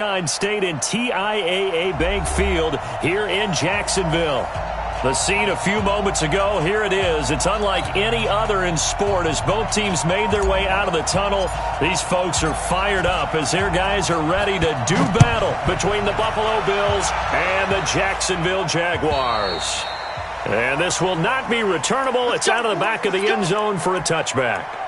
State in TIAA Bank Field here in Jacksonville. The scene a few moments ago, here it is. It's unlike any other in sport as both teams made their way out of the tunnel. These folks are fired up as their guys are ready to do battle between the Buffalo Bills and the Jacksonville Jaguars. And this will not be returnable. It's out of the back of the end zone for a touchback.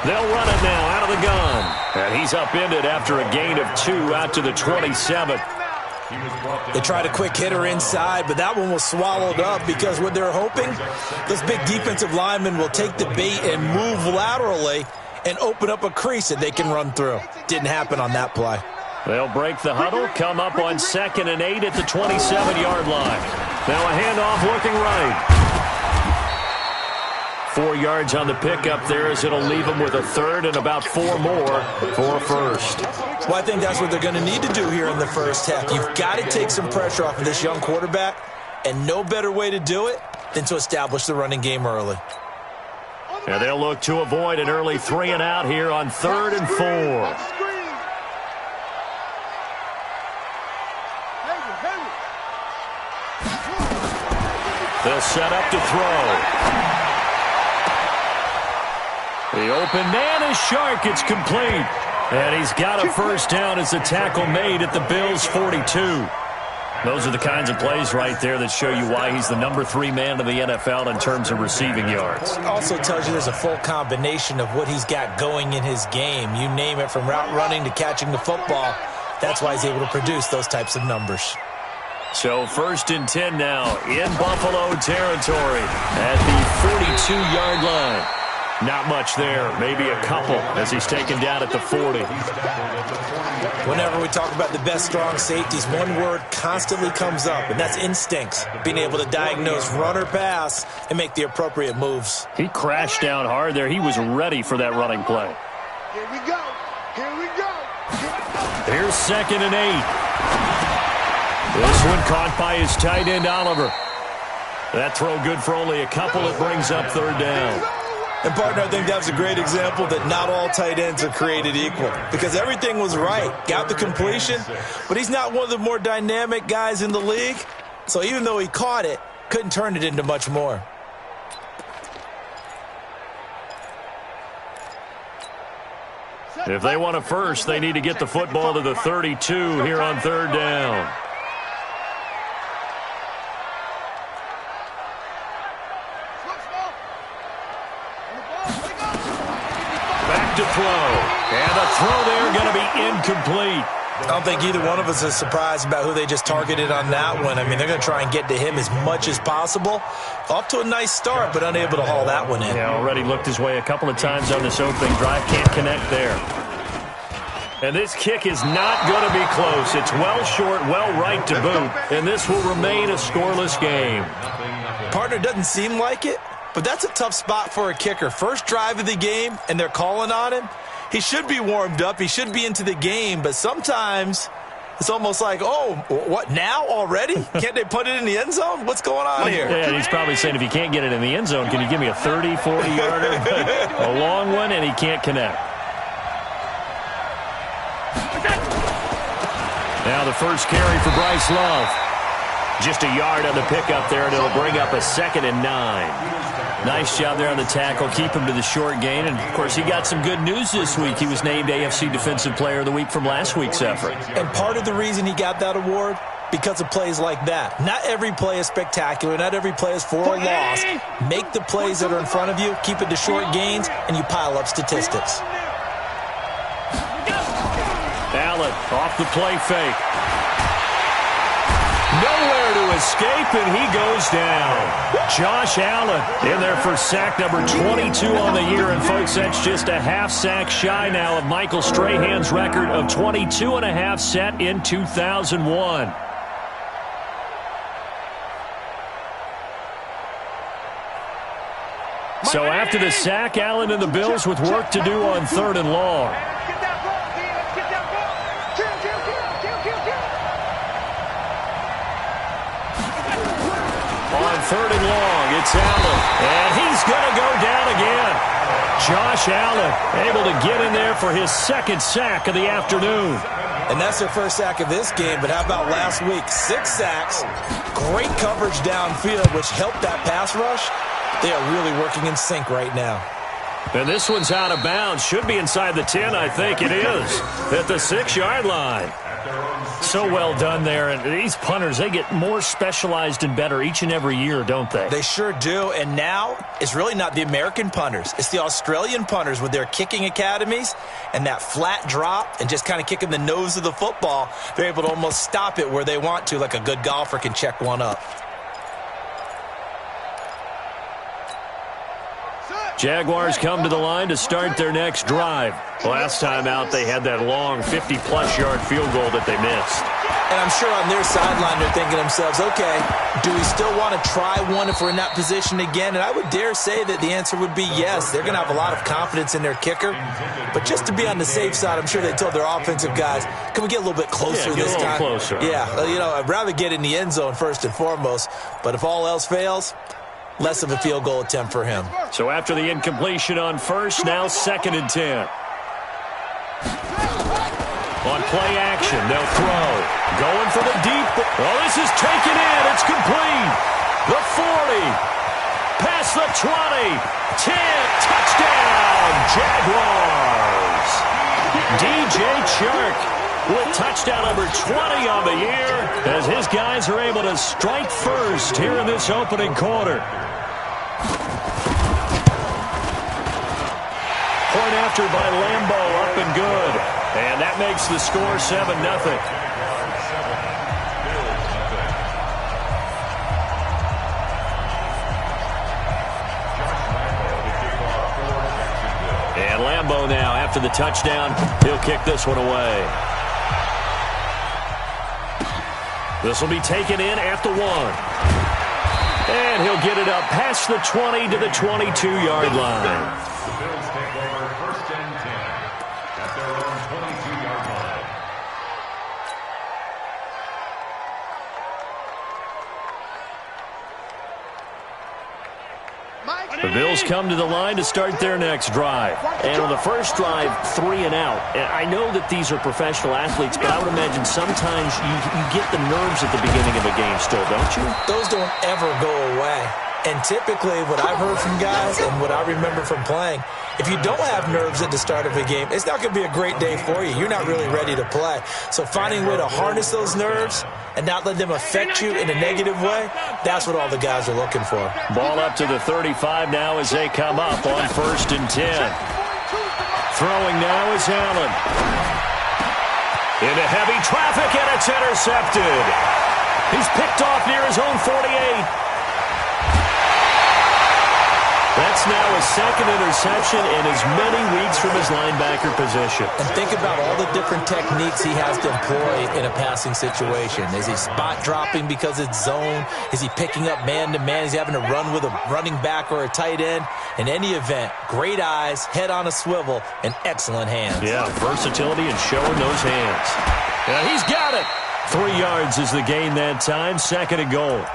They'll run it now out of the gun. And he's upended after a gain of 2 out to the 27. They tried a quick hitter inside, but that one was swallowed up because what they're hoping, those big defensive linemen will take the bait and move laterally and open up a crease that they can run through. Didn't happen on that play. They'll break the huddle, come up on 2nd and 8 at the 27-yard line. Now a handoff looking right. 4 yards on the pickup there as it'll leave them with a third and about 4 more for a first. Well, I think that's what they're going to need to do here in the first half. You've got to take some pressure off of this young quarterback, and no better way to do it than to establish the running game early. And they'll look to avoid an early 3 and out here on 3rd and 4. They'll set up to throw. The open man is Shark. It's complete. And he's got a first down as the tackle made at the Bills' 42. Those are the kinds of plays right there that show you why he's the number 3 man in the NFL in terms of receiving yards. It also tells you there's a full combination of what he's got going in his game. You name it, from route running to catching the football. That's why he's able to produce those types of numbers. So 1st and 10 now in Buffalo territory at the 42-yard line. Not much there, maybe a couple as he's taken down at the 40. Whenever we talk about the best strong safeties, one word constantly comes up, and that's instincts. Being able to diagnose run or pass and make the appropriate moves. He crashed down hard there. He was ready for that running play. Here we go. Here we go. Here's 2nd and 8. This one caught by his tight end, Oliver. That throw good for only a couple. It brings up 3rd down. And, partner, I think that's a great example that not all tight ends are created equal, because everything was right. Got the completion, but he's not one of the more dynamic guys in the league. So even though he caught it, couldn't turn it into much more. If they want a first, they need to get the football to the 32 here on 3rd down. To throw. And the throw there going to be incomplete. I don't think either one of us is surprised about who they just targeted on that one. I mean, they're going to try and get to him as much as possible. Off to a nice start, but unable to haul that one in. Yeah, already looked his way a couple of times on this opening drive. Can't connect there. And this kick is not going to be close. It's well short, well right to boot. And this will remain a scoreless game. Partner, doesn't seem like it, but that's a tough spot for a kicker. First drive of the game, and they're calling on him. He should be warmed up. He should be into the game, but sometimes it's almost like, oh, what, now already? Can't they put it in the end zone? What's going on here? Yeah, he's probably saying, if you can't get it in the end zone, can you give me a 30, 40-yarder? A long one, and he can't connect. Now the first carry for Bryce Love. Just a yard on the pickup there, and it'll bring up a 2nd and 9. Nice job there on the tackle. Keep him to the short gain. And, of course, he got some good news this week. He was named AFC Defensive Player of the Week from last week's effort. And part of the reason he got that award, because of plays like that. Not every play is spectacular. Not every play is for a loss. Make the plays that are in front of you, keep it to short gains, and you pile up statistics. Allen off the play fake. Nowhere to escape, and he goes down. Josh Allen in there for sack number 22 on the year. And, folks, that's just a half sack shy now of Michael Strahan's record of 22.5 set in 2001. So after the sack, Allen and the Bills with work to do on 3rd and long. On 3rd and long, it's Allen. And he's going to go down again. Josh Allen able to get in there for his 2nd sack of the afternoon. And that's their 1st sack of this game, but how about last week? 6 sacks, great coverage downfield, which helped that pass rush. They are really working in sync right now. And this one's out of bounds. Should be inside the 10, I think it is, at the 6-yard line. So well done there. And these punters, they get more specialized and better each and every year, don't they? They sure do. And now it's really not the American punters. It's the Australian punters with their kicking academies and that flat drop and just kind of kicking the nose of the football. They're able to almost stop it where they want to, like a good golfer can check one up. Jaguars come to the line to start their next drive. Last time out, they had that long 50-plus yard field goal that they missed. And I'm sure on their sideline they're thinking to themselves, okay, do we still want to try one if we're in that position again? And I would dare say that the answer would be yes. They're going to have a lot of confidence in their kicker. But just to be on the safe side, I'm sure they told their offensive guys, can we get a little bit closer this time? Closer. Yeah, I'd rather get in the end zone first and foremost. But if all else fails, less of a field goal attempt for him. So after the incompletion on 1st, now 2nd and 10. On play action, they'll throw. Going for the deep. Oh, this is taken in. It's complete. The 40. Past the 20. 10. Touchdown, Jaguars. DJ Chark with touchdown number 20 on the year as his guys are able to strike first here in this opening quarter. Point after by Lambo, up and good. And that makes the score 7-0. And Lambo now, after the touchdown, he'll kick this one away. This will be taken in at the 1. And he'll get it up past the 20 to the 22-yard line. The Bills come to the line to start their next drive. And on the first drive, 3 and out. And I know that these are professional athletes, but I would imagine sometimes you get the nerves at the beginning of a game still, don't you? Those don't ever go away. And typically what I've heard from guys and what I remember from playing, if you don't have nerves at the start of a game, it's not going to be a great day for you. You're not really ready to play. So finding a way to harness those nerves and not let them affect you in a negative way, that's what all the guys are looking for. Ball up to the 35 now as they come up on 1st and 10. Throwing now is Allen. Into heavy traffic, and it's intercepted. He's picked off near his own 48. That's now his 2nd interception in as many weeks from his linebacker position. And think about all the different techniques he has to employ in a passing situation. Is he spot dropping because it's zone? Is he picking up man-to-man? Is he having to run with a running back or a tight end? In any event, great eyes, head on a swivel, and excellent hands. Yeah, versatility and showing those hands. Yeah, he's got it. 3 yards is the gain that time, 2nd and goal.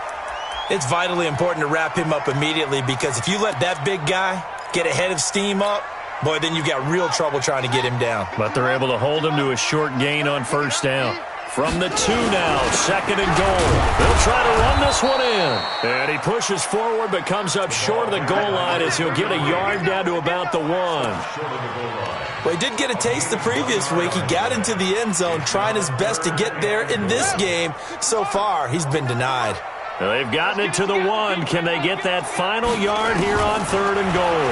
It's vitally important to wrap him up immediately because if you let that big guy get ahead of steam up, boy, then you've got real trouble trying to get him down. But they're able to hold him to a short gain on 1st down. From the 2 now, 2nd and goal. They'll try to run this one in. And he pushes forward but comes up short of the goal line as he'll get a yard down to about the 1. Well, he did get a taste the previous week. He got into the end zone trying his best to get there in this game. So far, he's been denied. Well, they've gotten it to the 1. Can they get that final yard here on 3rd and goal?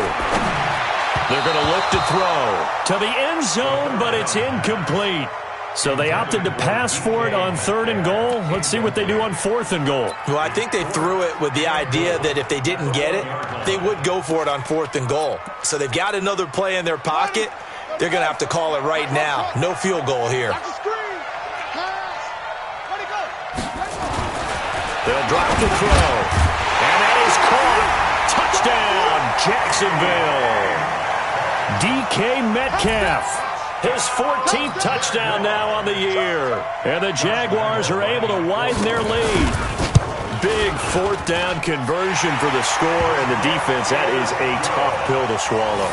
They're going to look to throw to the end zone, but it's incomplete. So they opted to pass for it on 3rd and goal. Let's see what they do on 4th and goal. Well, I think they threw it with the idea that if they didn't get it, they would go for it on 4th and goal. So they've got another play in their pocket. They're going to have to call it right now. No field goal here. They'll drop the throw. And that is caught. Touchdown, Jacksonville. DK Metcalf. His 14th touchdown now on the year. And the Jaguars are able to widen their lead. Big fourth down conversion for the score, and the defense, that is a tough pill to swallow.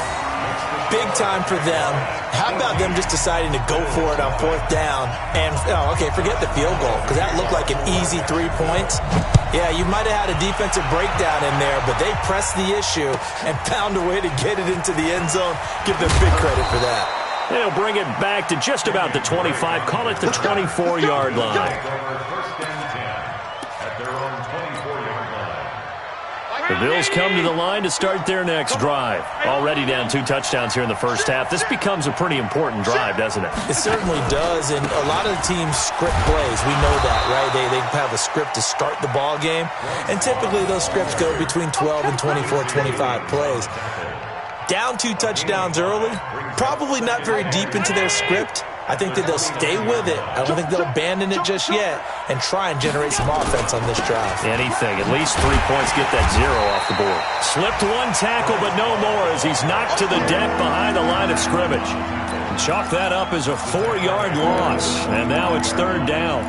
Big time for them. How about them just deciding to go for it on fourth down? And, forget the field goal, because that looked like an easy 3 points. Yeah, you might have had a defensive breakdown in there, but they pressed the issue and found a way to get it into the end zone. Give them big credit for that. They'll bring it back to just about the 25, call it the 24-yard line. The Bills come to the line to start their next drive. Already down 2 touchdowns here in the first half. This becomes a pretty important drive, doesn't it? It certainly does, and a lot of the teams script plays. We know that, right? They have a script to start the ball game, and typically those scripts go between 12 and 24, 25 plays. Down 2 touchdowns early, probably not very deep into their script. I think that they'll stay with it. I don't think they'll abandon it just yet and try and generate some offense on this drive. Anything. At least 3 points, get that 0 off the board. Slipped 1 tackle, but no more as he's knocked to the deck behind the line of scrimmage. Chalk that up as a 4-yard loss, and now it's 3rd down.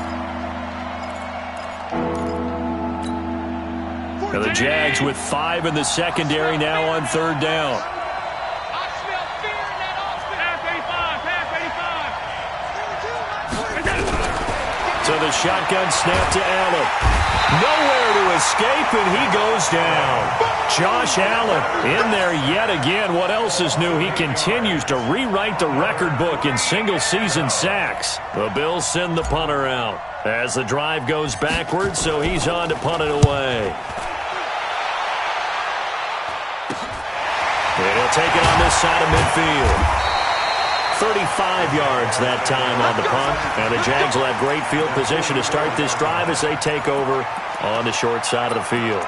And the Jags with 5 in the secondary now on 3rd down. So the shotgun snap to Allen. Nowhere to escape, and he goes down. Josh Allen in there yet again. What else is new? He continues to rewrite the record book in single-season sacks. The Bills send the punter out as the drive goes backwards, so he's on to punt it away. And he'll take it on this side of midfield. 35 yards that time on the punt. And the Jags will have great field position to start this drive as they take over on the short side of the field.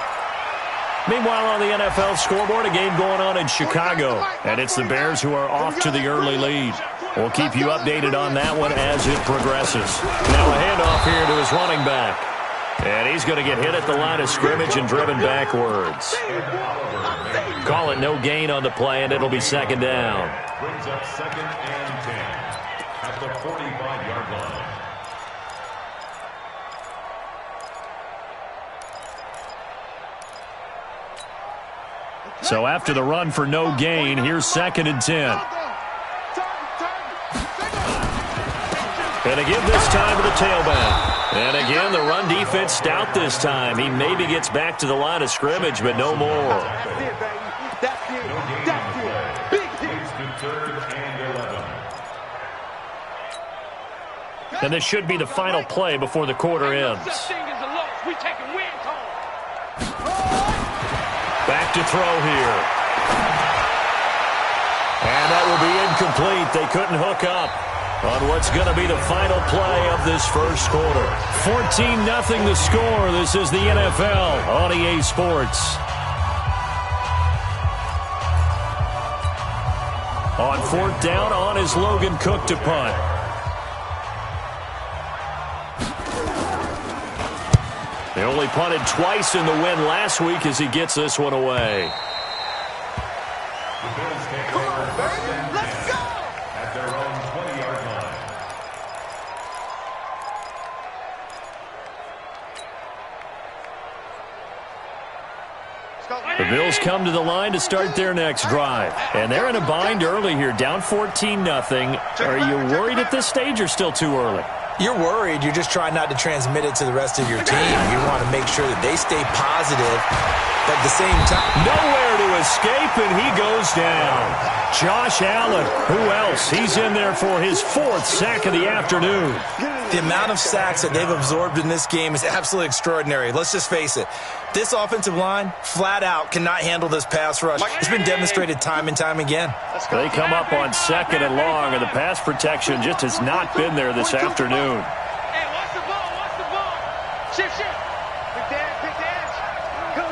Meanwhile, on the NFL scoreboard, a game going on in Chicago. And it's the Bears who are off to the early lead. We'll keep you updated on that one as it progresses. Now a handoff here to his running back. And he's going to get hit at the line of scrimmage and driven backwards. Call it no gain on the play, and it'll be 2nd down. Brings up 2nd and 10 at the 45-yard line. So after the run for no gain, here's 2nd and 10. And again this time to the tailback. And again, the run defense stout this time. He maybe gets back to the line of scrimmage, but no more. That's it, baby. That's it. That's it. Big hit. To 3rd and 11. And this should be the final play before the quarter ends. Back to throw here. And that will be incomplete. They couldn't hook up on what's going to be the final play of this first quarter. 14-0 the score. This is the NFL on EA Sports. On 4th down, on is Logan Cook to punt. They only punted twice in the win last week as he gets this one away. The Bills take over 1st and 10 at their own 20-yard line. The Bills come to the line to start their next drive. And they're in a bind early here, down 14-0. Are you worried at this stage or still too early? You're worried. You're just trying not to transmit it to the rest of your team. You want to make sure that they stay positive, but at the same time, nowhere to escape, and he goes down. Josh Allen, who else? He's in there for his 4th sack of the afternoon. The amount of sacks that they've absorbed in this game is absolutely extraordinary. Let's just face it. This offensive line, flat out, cannot handle this pass rush. It's been demonstrated time and time again. They come up on 2nd and long, and the pass protection just has not been there this afternoon. Hey, watch the ball. Watch the ball. Shift. Pick the edge. Go.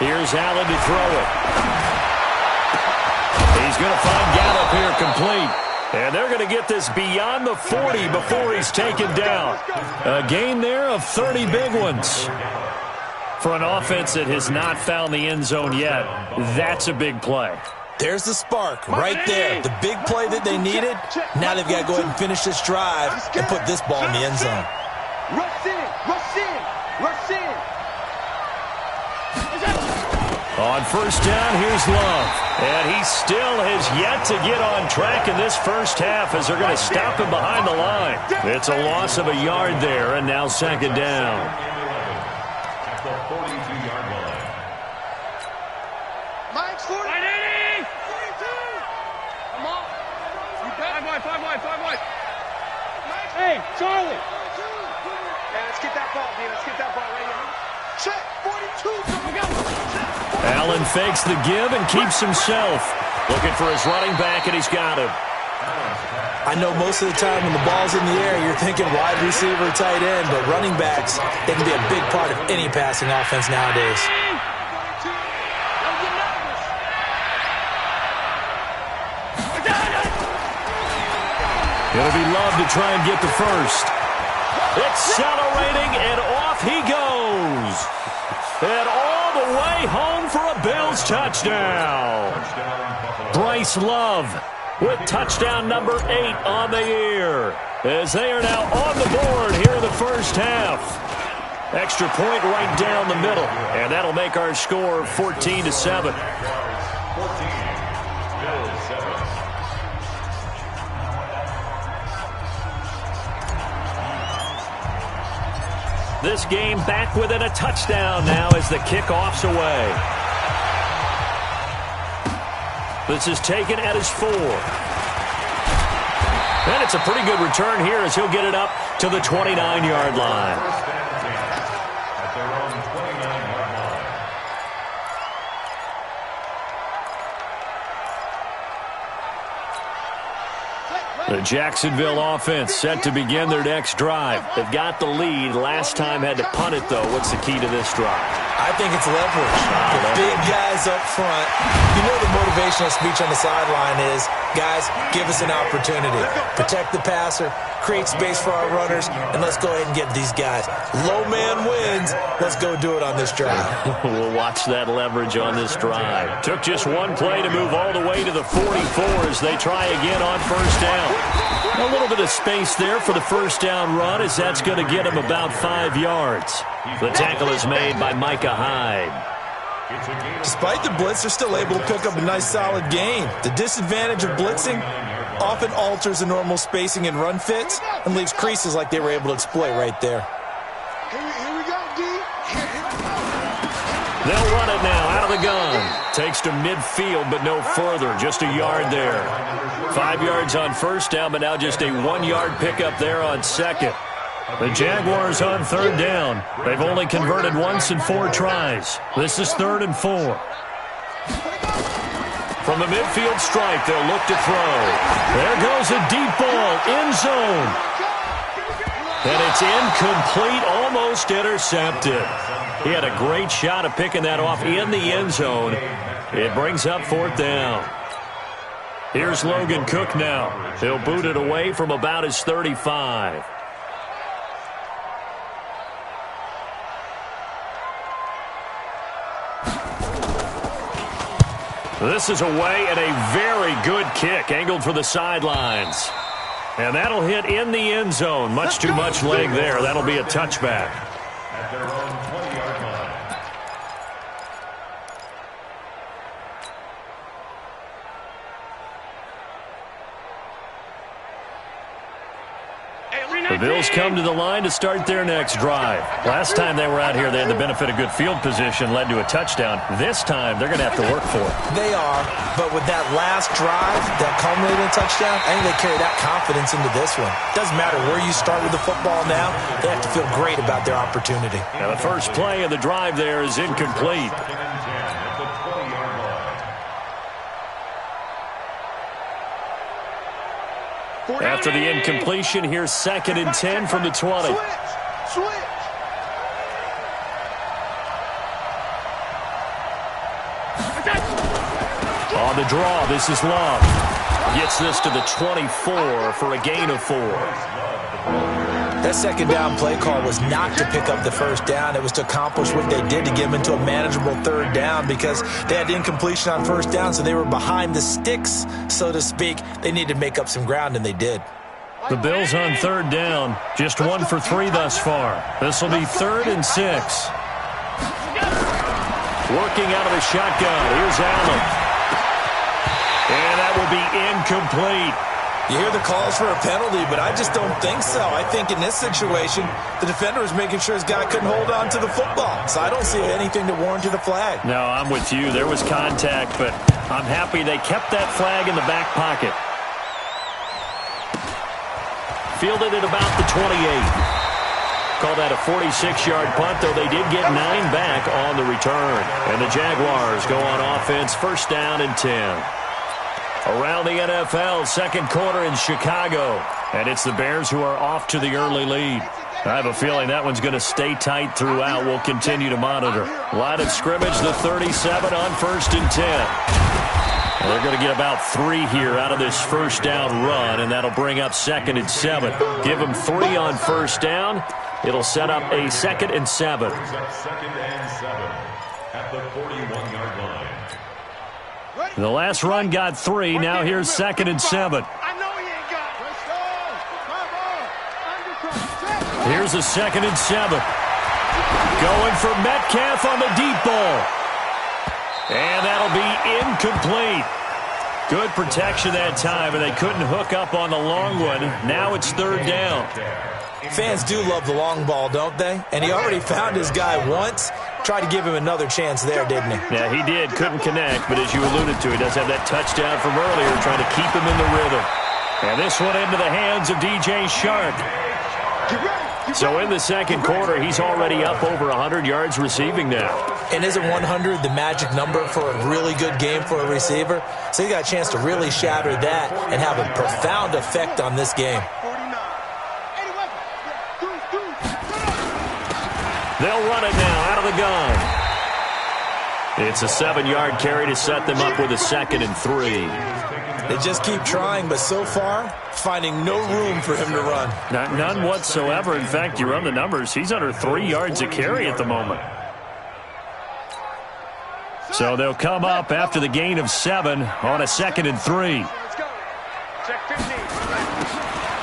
Here's Allen to throw it. He's going to find Gallup here complete. And they're going to get this beyond the 40 before he's taken down. A gain there of 30 big ones. For an offense that has not found the end zone yet, that's a big play. There's the spark right there. The big play that they needed. Now they've got to go ahead and finish this drive and put this ball in the end zone. Rush in, rush in, rush in. On first down, here's Love. And he still has yet to get on track in this first half as they're going to stop him behind the line. It's a loss of a yard there, and now second down. At the 42-yard line. Mike's 40. 180. 42. Come on. Five wide. Hey, Charlie. Hey, let's get that ball, D. Let's get that ball right here. Check. 42. We got Allen fakes the give and keeps himself. Looking for his running back, and he's got him. I know most of the time when the ball's in the air, you're thinking wide receiver, tight end, but running backs, they can be a big part of any passing offense nowadays. It'll be Love to try and get the first. Accelerating, and off he goes. And all the way home for a Bills touchdown. Bryce Love with touchdown number 8 on the year, as they are now on the board here in the first half. Extra point right down the middle, and that'll make our score 14-7. 14. Bills 7. This game back within a touchdown now as the kickoff's away. This is taken at his 4. And it's a pretty good return here as he'll get it up to the 29-yard line. At their own 29-yard line. The Jacksonville offense set to begin their next drive. They've got the lead. Last time had to punt it, though. What's the key to this drive? I think it's leverage. The big guys up front. You know the motivational speech on the sideline is, guys, give us an opportunity. Protect the passer, create space for our runners, and let's go ahead and get these guys. Low man wins. Let's go do it on this drive. We'll watch that leverage on this drive. Took just one play to move all the way to the 44 as they try again on first down. A little bit of space there for the first down run, as that's going to get him about 5 yards. The tackle is made by Micah Hyde. Despite the blitz, they're still able to pick up a nice solid gain. The disadvantage of blitzing often alters the normal spacing and run fits and leaves creases like they were able to exploit right there. Here we go, D. They'll run it now out of the gun. Takes to midfield, but no further. Just a yard there. 5 yards on first down, but now just a 1-yard pickup there on second. The Jaguars on third down. They've only converted once in 4 tries. This is 3rd and 4. From the midfield stripe, they'll look to throw. There goes a deep ball, end zone. And it's incomplete, almost intercepted. He had a great shot at picking that off in the end zone. It brings up 4th down. Here's Logan Cook now. He'll boot it away from about his 35. This is away, and a very good kick angled for the sidelines. And that'll hit in the end zone. Much too much leg there. That'll be a touchback. At their own 20-yard line. The Bills come to the line to start their next drive. Last time they were out here, they had the benefit of good field position, led to a touchdown. This time, they're going to have to work for it. They are, but with that last drive that culminated in a touchdown, I think they carry that confidence into this one. Doesn't matter where you start with the football now, they have to feel great about their opportunity. Now, the first play of the drive there is incomplete. Second and 10 at the 20-yard line. After the incompletion, here's 2nd and 10 from the 20. Switch. On the draw, this is Love. Gets this to the 24 for a gain of 4. That second down play call was not to pick up the first down. It was to accomplish what they did to get them into a manageable third down because they had incompletion on first down, so they were behind the sticks, so to speak. They needed to make up some ground, and they did. The Bills on third down, just 1 for 3 thus far. This will be 3rd and 6. Working out of the shotgun. Here's Allen. And that will be incomplete. You hear the calls for a penalty, but I just don't think so. I think in this situation, the defender was making sure his guy couldn't hold on to the football. So I don't see anything to warrant the flag. No, I'm with you. There was contact, but I'm happy they kept that flag in the back pocket. Fielded at about the 28. Call that a 46-yard punt, though they did get 9 back on the return. And the Jaguars go on offense, 1st down and 10. Around the NFL, 2nd quarter in Chicago. And it's the Bears who are off to the early lead. I have a feeling that one's going to stay tight throughout. We'll continue to monitor. Line of scrimmage, the 37 on 1st and 10. They're going to get about 3 here out of this 1st down run, and that'll bring up 2nd and 7. Give them 3 on 1st down. It'll set up a 2nd and 7. 2nd and 7 at the 41-yard line. The last run got 3. Now here's 2nd and 7. I know he ain't got it. Here's a 2nd and 7. Going for Metcalf on the deep ball. And that'll be incomplete. Good protection that time, and they couldn't hook up on the long one. Now it's 3rd down. Fans do love the long ball, don't they? And he already found his guy once. Tried to give him another chance there, didn't he? Yeah, he did. Couldn't connect, but as you alluded to, he does have that touchdown from earlier, trying to keep him in the rhythm. And this one into the hands of DJ Shark. So in the 2nd quarter, he's already up over 100 yards receiving now. And isn't 100 the magic number for a really good game for a receiver? So he got a chance to really shatter that and have a profound effect on this game. They'll run it now out of the gun. It's a 7-yard carry to set them up with a 2nd and 3. They just keep trying, but so far, finding no room for him to run. None whatsoever. In fact, you run the numbers. He's under 3 yards a carry at the moment. So they'll come up after the gain of 7 on a 2nd and 3.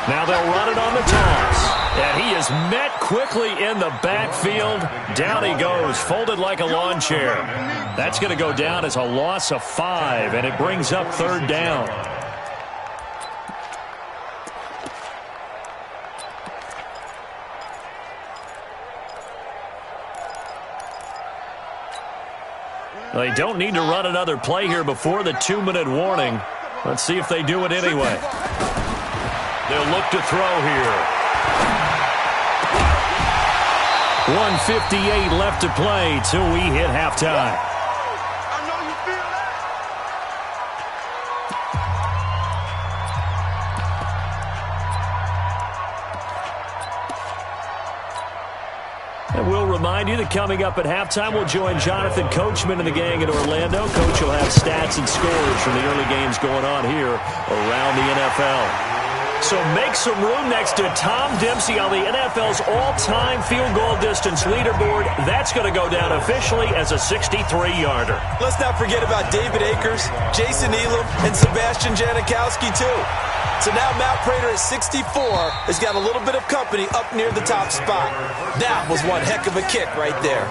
Now they'll run it on the toss. And he is met quickly in the backfield. Down he goes, folded like a lawn chair. That's going to go down as a loss of 5, and it brings up 3rd down. They don't need to run another play here before the 2-minute warning. Let's see if they do it anyway. They'll look to throw here. 1:58 left to play till we hit halftime. I know you feel that. And we'll remind you that coming up at halftime, we'll join Jonathan Coachman and the gang in Orlando. Coach will have stats and scores from the early games going on here around the NFL. So make some room next to Tom Dempsey on the NFL's all-time field goal distance leaderboard. That's going to go down officially as a 63-yarder. Let's not forget about David Akers, Jason Elam, and Sebastian Janikowski, too. So now Matt Prater at 64 has got a little bit of company up near the top spot. That was one heck of a kick right there.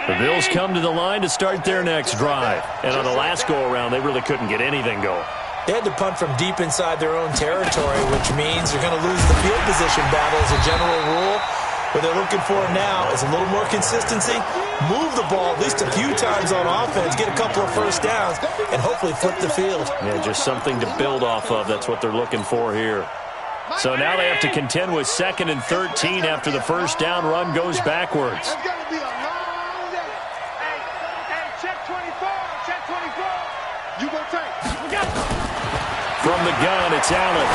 The Bills come to the line to start their next drive. And on the last go-around, they really couldn't get anything going. They had to punt from deep inside their own territory, which means they're going to lose the field position battle as a general rule. What they're looking for now is a little more consistency, move the ball at least a few times on offense, get a couple of first downs, and hopefully flip the field. Yeah, just something to build off of. That's what they're looking for here. So now they have to contend with 2nd and 13 after the first down run goes backwards. It's going to be a long day. Hey, check 24, check 24. You gonna take. We got it. From the gun, it's Allen.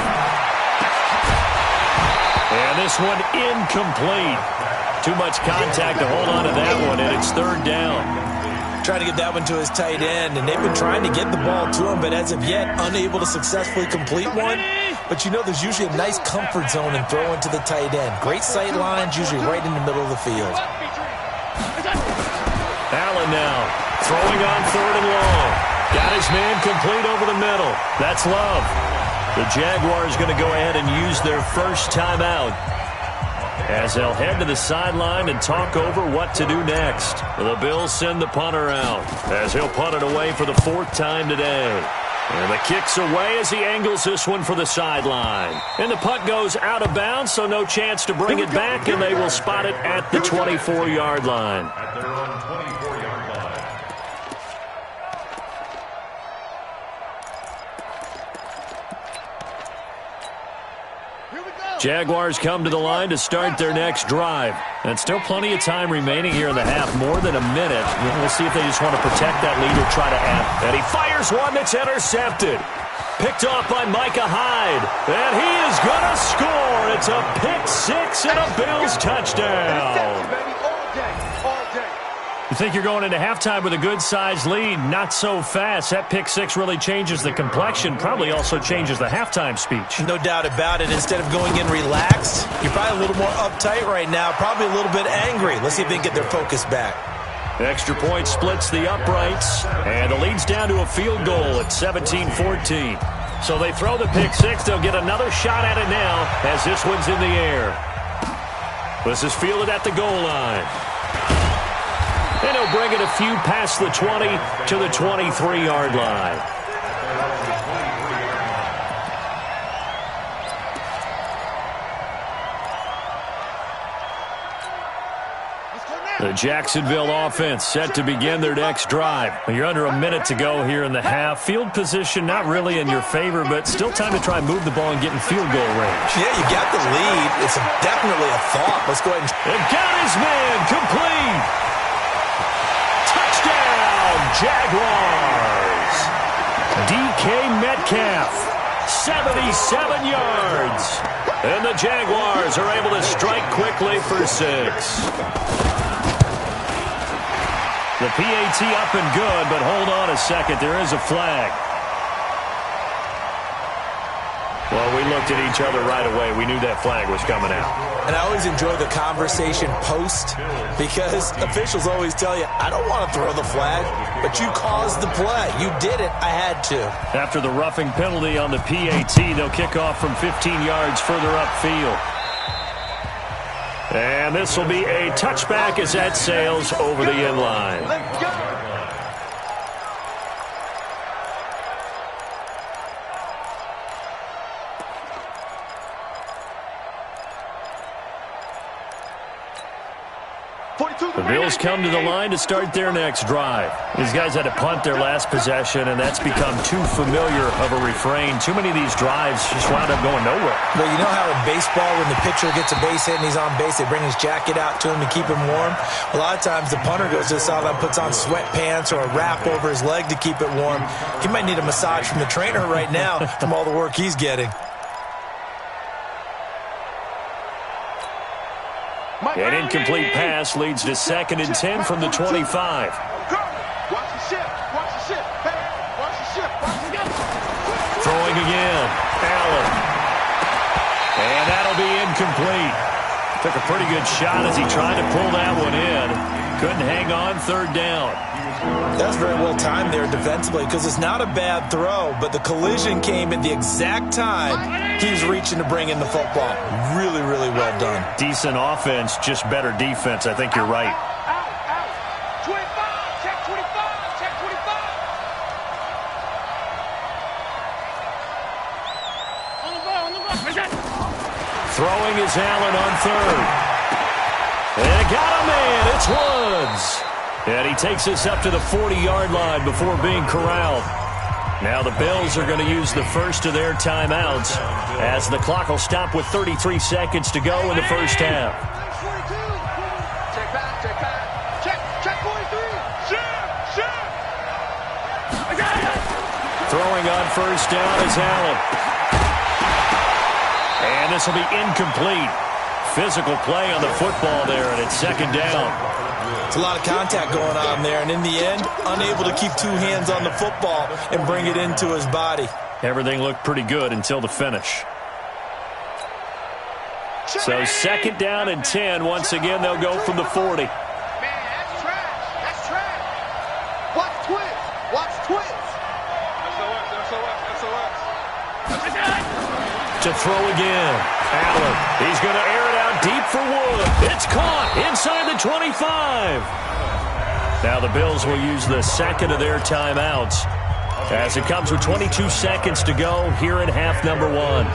And this one incomplete. Too much contact to hold on to that one, and it's third down. Trying to get that one to his tight end, and they've been trying to get the ball to him, but as of yet, unable to successfully complete one. But you know there's usually a nice comfort zone in throwing to the tight end. Great sight lines, usually right in the middle of the field. Allen now throwing on third and long. Got his man complete over the middle. That's Love. The Jaguars going to go ahead and use their first timeout as they'll head to the sideline and talk over what to do next. The Bills send the punter out as he'll punt it away for the fourth time today. And the kick's away as he angles this one for the sideline. And the punt goes out of bounds, so no chance to bring it back, and they will spot it at the 24-yard line. At their own 24-yard line. Jaguars come to the line to start their next drive. And still plenty of time remaining here in the half, more than a minute. We'll see if they just want to protect that lead or try to add. And he fires one that's intercepted. Picked off by Micah Hyde. And he is going to score. It's a pick six and a Bills touchdown. You think you're going into halftime with a good-sized lead. Not so fast. That pick six really changes the complexion. Probably also changes the halftime speech. No doubt about it. Instead of going in relaxed, you're probably a little more uptight right now. Probably a little bit angry. Let's see if they can get their focus back. Extra point splits the uprights. And the lead's down to a field goal at 17-14. So they throw the pick six. They'll get another shot at it now as this one's in the air. This is fielded at the goal line. And he'll bring it a few past the 20 to the 23-yard line. The Jacksonville offense set to begin their next drive. You're under a minute to go here in the half. Field position not really in your favor, but still time to try and move the ball and get in field goal range. Yeah, you got the lead. It's definitely a thought. Let's go ahead and got his man complete. Touchdown, Jaguars. DK Metcalf, 77 yards. And the Jaguars are able to strike quickly for 6. The PAT up and good, but hold on a second. There is a flag. Well, we looked at each other right away. We knew that flag was coming out. And I always enjoy the conversation post because officials always tell you, I don't want to throw the flag, but you caused the play. You did it. I had to. After the roughing penalty on the PAT, they'll kick off from 15 yards further upfield. And this will be a touchback as that sails over the end line. Let's go. The Bills come to the line to start their next drive. These guys had to punt their last possession, and that's become too familiar of a refrain. Too many of these drives just wound up going nowhere. Well, you know how in baseball, when the pitcher gets a base hit and he's on base, they bring his jacket out to him to keep him warm? A lot of times the punter goes to the sideline, puts on sweatpants or a wrap over his leg to keep it warm. He might need a massage from the trainer right now from all the work he's getting. An incomplete pass leads to 2nd and 10 from the 25. Watch the ship. Watch the ship. Hey, watch the ship. Watch the ship. Throwing again. Allen. And that'll be incomplete. Took a pretty good shot as he tried to pull that one in. Couldn't hang on, 3rd down. That's very well timed there defensively because it's not a bad throw, but the collision came at the exact time he was reaching to bring in the football. Really, really well done. Decent offense, just better defense. I think you're right. Out. 25. Check 25. Check 25. On the ball. On the ball. Where's that? Throwing is Allen on 3rd. And got a man. It's Woods. And he takes us up to the 40-yard line before being corralled. Now the Bills are going to use the first of their timeouts as the clock will stop with 33 seconds to go in the first half. Check back. Check back. Check 43. Ship. I got it. Throwing on first down is Allen. And this will be incomplete. physical play on the football there, and it's second down. It's a lot of contact going on there, and in the end, unable to keep 2 hands on the football and bring it into his body. Everything looked pretty good until the finish. So second down and 10. Once again, they'll go from the 40. Man, that's trash. That's trash. Watch twist. Watch twist. To throw again. Allen. He's going to air it out deep for Wood. It's caught inside the 25. Now the Bills will use the second of their timeouts as it comes with 22 seconds to go here in half number 1.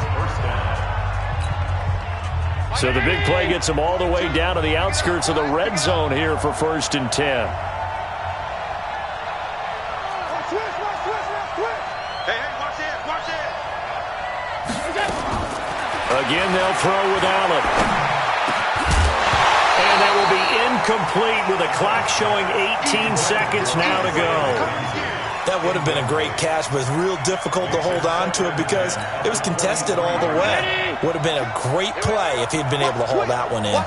So the big play gets them all the way down to the outskirts of the red zone here for 1st and 10. Again, they'll throw with Allen. And that will be incomplete with the clock showing 18 seconds now to go. That would have been a great catch, but it's real difficult to hold on to it because it was contested all the way. Would have been a great play if he'd been able to hold that one in.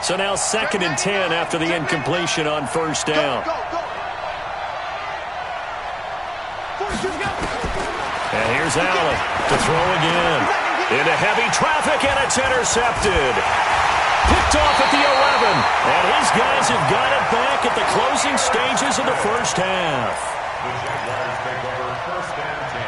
So now 2nd and 10 after the incompletion on 1st down. And here's Allen to throw again. Into heavy traffic, and it's intercepted. Picked off at the 11. And his guys have got it back at the closing stages of the first half. The Jaguars take over 1st and 10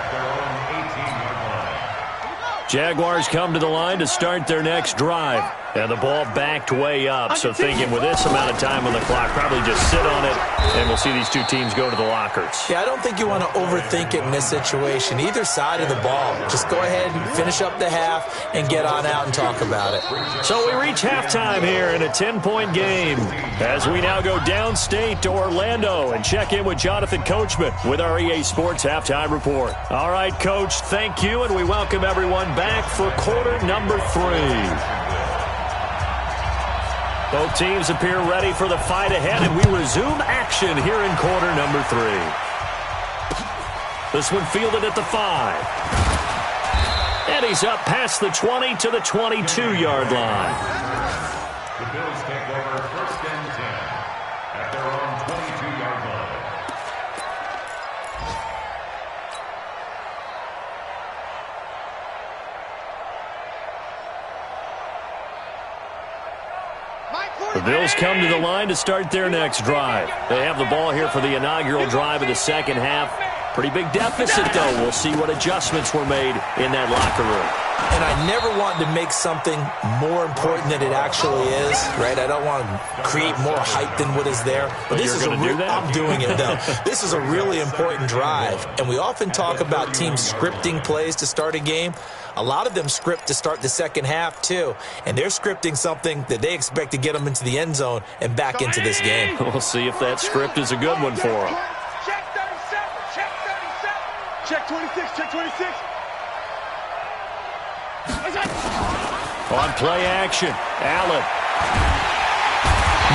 at their own 18-yard line. Jaguars come to the line to start their next drive. And the ball backed way up. So thinking with this amount of time on the clock, probably just sit on it, and we'll see these two teams go to the lockers. Yeah, I don't think you want to overthink it in this situation. Either side of the ball. Just go ahead and finish up the half and get on out and talk about it. So we reach halftime here in a 10-point game as we now go downstate to Orlando and check in with Jonathan Coachman with our EA Sports Halftime Report. All right, Coach, thank you, and we welcome everyone back for quarter number 3. Both teams appear ready for the fight ahead, and we resume action here in quarter number 3. This one fielded at the 5. And he's up past the 20 to the 22-yard line. The Bills take over 1st and 10 at their own 22-yard line. The Bills come to the line to start their next drive. They have the ball here for the inaugural drive of the second half. Pretty big deficit, though. We'll see what adjustments were made in that locker room. And I never want to make something more important than it actually is, right? I don't want to create more hype than what is there. But this is I'm doing it, though. This is a really important drive. And we often talk about teams scripting plays to start a game. A lot of them script to start the second half, too. And they're scripting something that they expect to get them into the end zone and back into this game. We'll see if that script is a good one for them. Check 37. Check 37. Check 26. Check 26. On play action, Allen.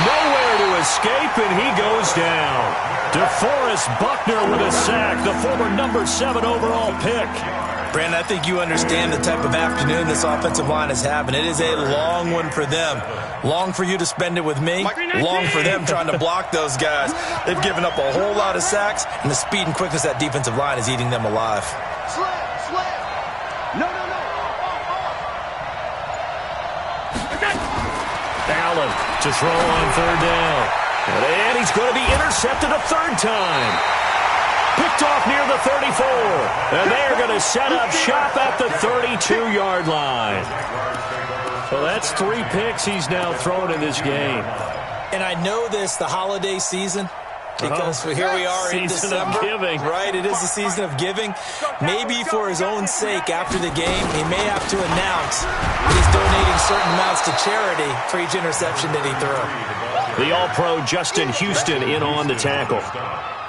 Nowhere to escape, and he goes down. DeForest Buckner with a sack, the former number 7 overall pick. Brandon, I think you understand the type of afternoon this offensive line is having. It is a long one for them. Long for you to spend it with me. Long for them trying to block those guys. They've given up a whole lot of sacks, and the speed and quickness of that defensive line is eating them alive. Slam. No. Allen to throw on 3rd down. And he's going to be intercepted a 3rd time. Picked off near the 34. And they're going to set up shop at the 32-yard line. So that's 3 picks he's now thrown in this game. And I know this, the holiday season, because here we are in December. Of giving. Right, it is the season of giving. Maybe for his own sake after the game, he may have to announce that he's donating certain amounts to charity for each interception that he threw. The All-Pro Justin Houston in on the tackle.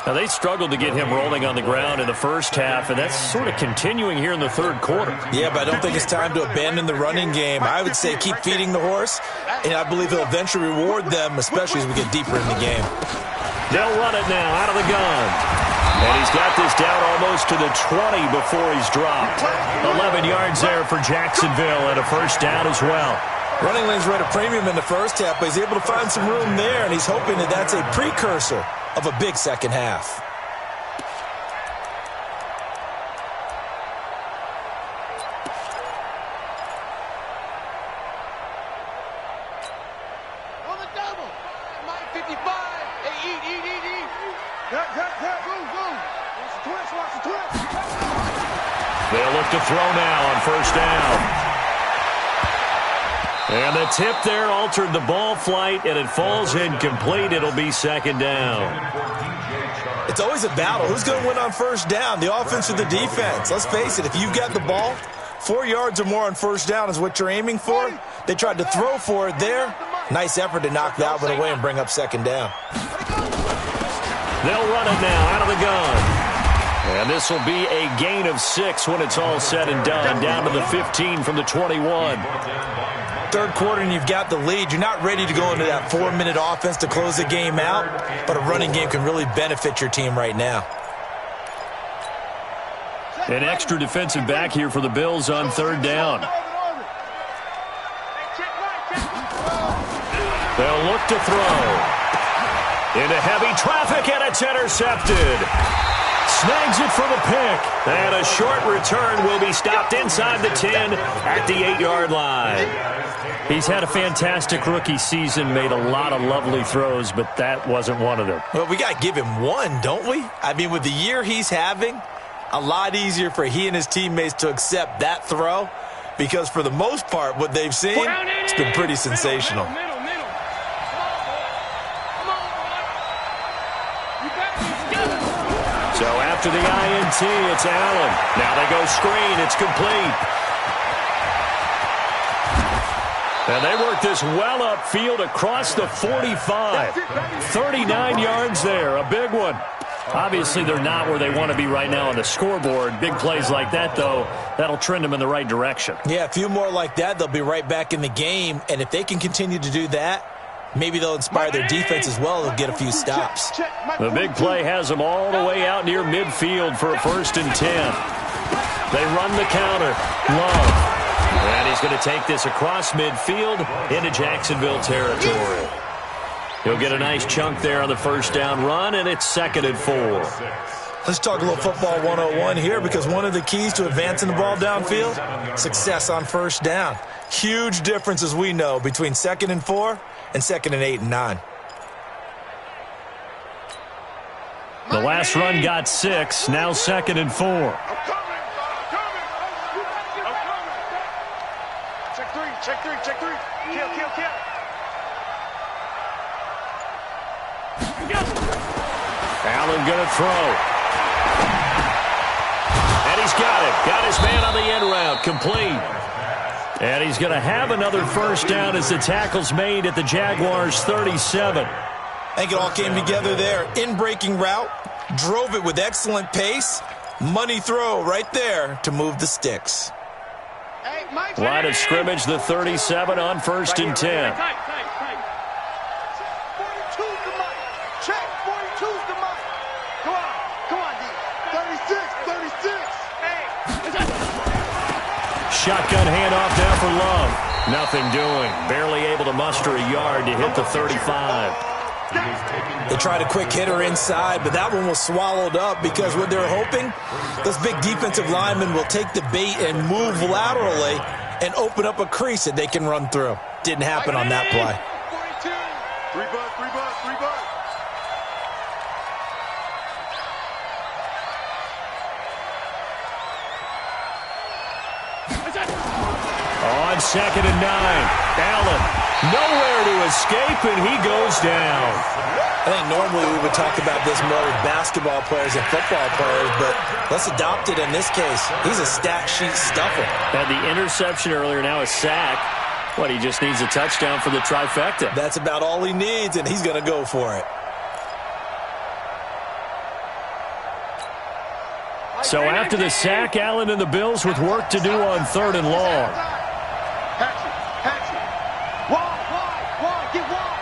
Now, they struggled to get him rolling on the ground in the first half, and that's sort of continuing here in the 3rd quarter. Yeah, but I don't think it's time to abandon the running game. I would say keep feeding the horse, and I believe he'll eventually reward them, especially as we get deeper in the game. They'll run it now out of the gun. And he's got this down almost to the 20 before he's dropped. 11 yards there for Jacksonville and a 1st down as well. Running lanes were at a premium in the first half, but he's able to find some room there, and he's hoping that that's a precursor of a big second half. On the double. Mike 55. Hey, eat. Cut. Move. Watch the twist. They'll look to throw now on first down. And the tip there altered the ball flight, and it falls incomplete. It'll be second down. It's always a battle. Who's going to win on first down, the offense or the defense? Let's face it, if you've got the ball, 4 yards or more on first down is what you're aiming for. They tried to throw for it there. Nice effort to knock that one away and bring up second down. They'll run it now out of the gun. And this will be a gain of 6 when it's all said and done. Down to the 15 from the 21. Third quarter and you've got the lead. You're not ready to go into that 4-minute offense to close the game out, but a running game can really benefit your team right now. An extra defensive back here for the Bills on third down. They'll look to throw. Into heavy traffic, and it's intercepted. Snags it for the pick. And a short return will be stopped inside the 10 at the 8-yard line. He's had a fantastic rookie season, made a lot of lovely throws, but that wasn't one of them. Well, we got to give him one, don't we? I mean, with the year he's having, a lot easier for he and his teammates to accept that throw because for the most part, what they've seen, it's been pretty sensational. So after the INT, it's Allen. Now they go screen. It's complete. And they work this well upfield across the 45. 39 yards there, a big one. Obviously, they're not where they want to be right now on the scoreboard. Big plays like that, though, that'll trend them in the right direction. Yeah, a few more like that, they'll be right back in the game. And if they can continue to do that, maybe they'll inspire their defense as well. They'll get a few stops. The big play has them all the way out near midfield for a 1st and 10. They run the counter. Love. And he's going to take this across midfield into Jacksonville territory. He'll get a nice chunk there on the first down run, and it's 2nd and 4. Let's talk a little football 101 here because one of the keys to advancing the ball downfield, success on first down. Huge difference, as we know, between 2nd and 4 and 2nd and 8 and 9. The last run got 6, now 2nd and 4. Check three. Kill. Allen going to throw. And he's got it. Got his man on the end route. Complete. And he's going to have another first down as the tackle's made at the Jaguars' 37. I think it all came together there. In-breaking route. Drove it with excellent pace. Money throw right there to move the sticks. Line of scrimmage, the 37 on 1st and 10. Check, 42's the mic. Come on, D. 36. Shotgun handoff now for Love. Nothing doing. Barely able to muster a yard to hit the 35. They tried a quick hitter inside, but that one was swallowed up because what they're hoping, those big defensive linemen will take the bait and move laterally and open up a crease that they can run through. Didn't happen on that play. 3 bucks. On 2nd and 9, Allen nowhere to escape, and he goes down. I think normally we would talk about this more with basketball players and football players, but let's adopt it in this case. He's a stat sheet stuffer. Had the interception earlier, now a sack. What, he just needs a touchdown for the trifecta. That's about all he needs, and he's going to go for it. So after the sack, Allen and the Bills with work to do on 3rd and long. Hatch it. Wide. Get wide.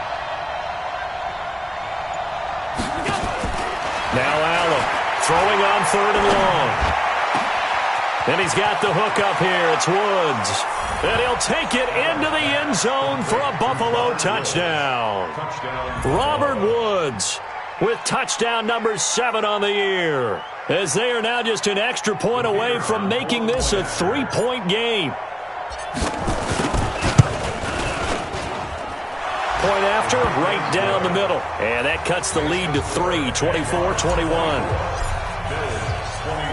Now Allen throwing on 3rd and long. And he's got the hook up here. It's Woods. And he'll take it into the end zone for a Buffalo touchdown. Robert Woods with touchdown number 7 on the year, as they are now just an extra point away from making this a 3-point game. Point after, right down the middle. And that cuts the lead to 3, 24-21.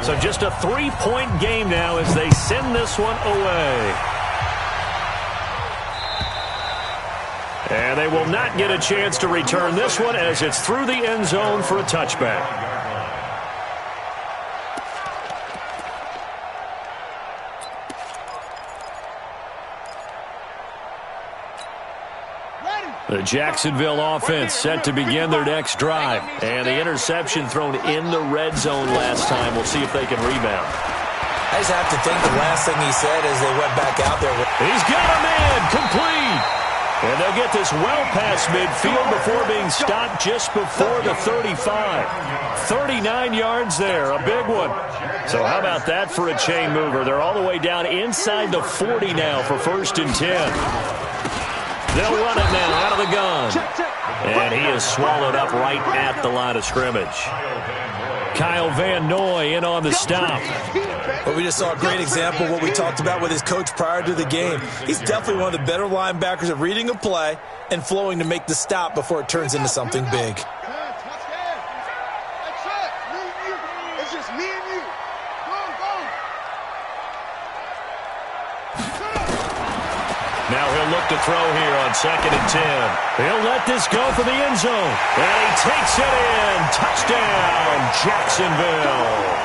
So just a 3-point game now as they send this one away. And they will not get a chance to return this one as it's through the end zone for a touchback. The Jacksonville offense set to begin their next drive. And the interception thrown in the red zone last time. We'll see if they can rebound. I just have to think the last thing he said as they went back out there. He's got a man complete. And they'll get this well past midfield before being stopped just before the 35. 39 yards there, a big one. So how about that for a chain mover? They're all the way down inside the 40 now for 1st and 10. They'll run it now out of the gun. And he is swallowed up right at the line of scrimmage. Kyle Van Noy in on the stop. Well, we just saw a great example of what we talked about with his coach prior to the game. He's definitely one of the better linebackers at reading a play and flowing to make the stop before it turns into something big. It's just me and you. Go. Now he'll look to throw here on 2nd and 10. He'll let this go for the end zone. And he takes it in. Touchdown, Jacksonville.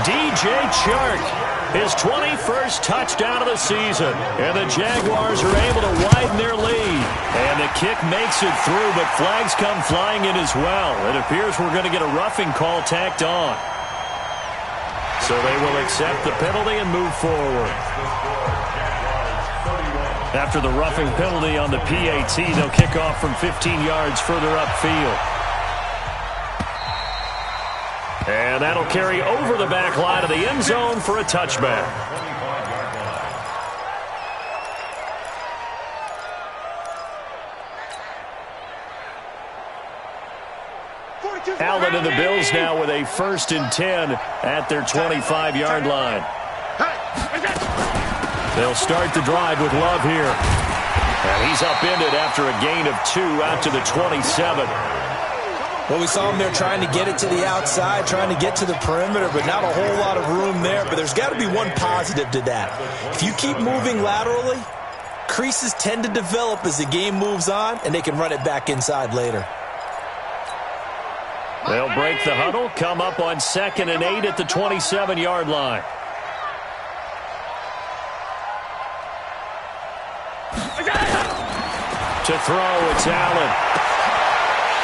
DJ Chark, his 21st touchdown of the season. And the Jaguars are able to widen their lead. And the kick makes it through, but flags come flying in as well. It appears we're going to get a roughing call tacked on. So they will accept the penalty and move forward. After the roughing penalty on the PAT, they'll kick off from 15 yards further upfield. And that'll carry over the back line of the end zone for a touchback. Allen and the Bills now with a 1st and 10 at their 25-yard line. They'll start the drive with Love here. And he's upended after a gain of 2 out to the 27. Well, we saw him there trying to get it to the outside, trying to get to the perimeter, but not a whole lot of room there. But there's got to be one positive to that. If you keep moving laterally, creases tend to develop as the game moves on, and they can run it back inside later. They'll break the huddle, come up on 2nd and 8 at the 27-yard line. To throw, it's Allen.